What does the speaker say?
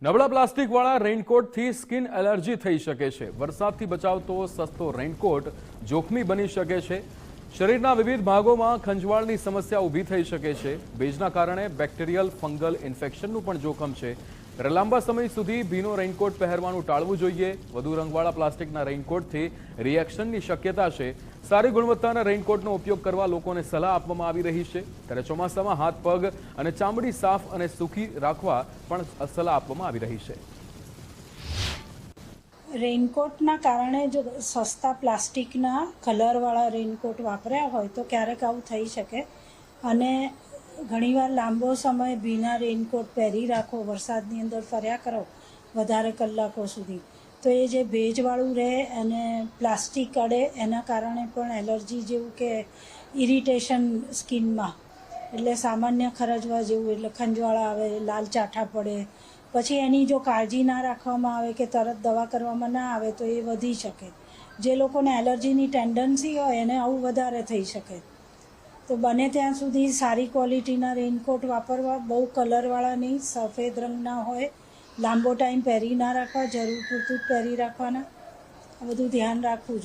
નબળા પ્લાસ્ટિકવાળા રેઇનકોટથી skin allergy થઈ શકે છે। વરસાદથી બચાવતો સસ્તો રેઇનકોટ જોખમી બની શકે છે। શરીરના વિવિધ ભાગોમાં ખંજવાળની સમસ્યા ઊભી થઈ શકે છે। ભેજના કારણે બેક્ટેરિયલ ફંગલ ઇન્ફેક્શનનું પણ જોખમ છે। લાંબા સમય સુધી ભીનો રેઇનકોટ પહેરવાનું ટાળવું જોઈએ। વધુ રંગવાળા પ્લાસ્ટિકના રેઇનકોટથી રિએક્શનની શક્યતા છે। સારી ગુણવત્તાના રેઇનકોટનો ઉપયોગ કરવા લોકોને સલાહ આપવામાં આવી રહી છે। ત્યારે ચોમાસામાં હાથ પગ અને ચામડી સાફ અને સૂકી રાખવા પણ સલાહ આપવામાં આવી રહી છે। રેઇનકોટના કારણે જો સસ્તા પ્લાસ્ટિકના કલરવાળા રેઇનકોટ વાપર્યા હોય તો ક્યારેક આવું થઈ શકે અને ઘણીવાર લાંબો સમય ભીના રેઇનકોટ પહેરી રાખો, વરસાદની અંદર ફર્યા કરો વધારે કલાકો સુધી, તો એ જે ભેજવાળું રહે અને પ્લાસ્ટિક અડે એના કારણે પણ એલર્જી જેવું કે ઇરિટેશન સ્કિનમાં, એટલે સામાન્ય ખરજવા જેવું, એટલે ખંજવાળા આવે, લાલ ચાઠા પડે। પછી એની જો કાળજી ના રાખવામાં આવે કે તરત દવા કરવામાં ના આવે તો એ વધી શકે। જે લોકોને એલર્જીની ટેન્ડન્સી હોય એને આવું વધારે થઈ શકે। તો બને ત્યાં સુધી સારી ક્વોલિટીના રેઇનકોટ વાપરવા, બહુ કલરવાળા નહીં, સફેદ રંગના હોય, લાંબો ટાઈમ પહેરી ના રાખવા, જરૂર પૂરતું જ પહેરી રાખવાના। આ બધું ધ્યાન રાખવું જોઈએ।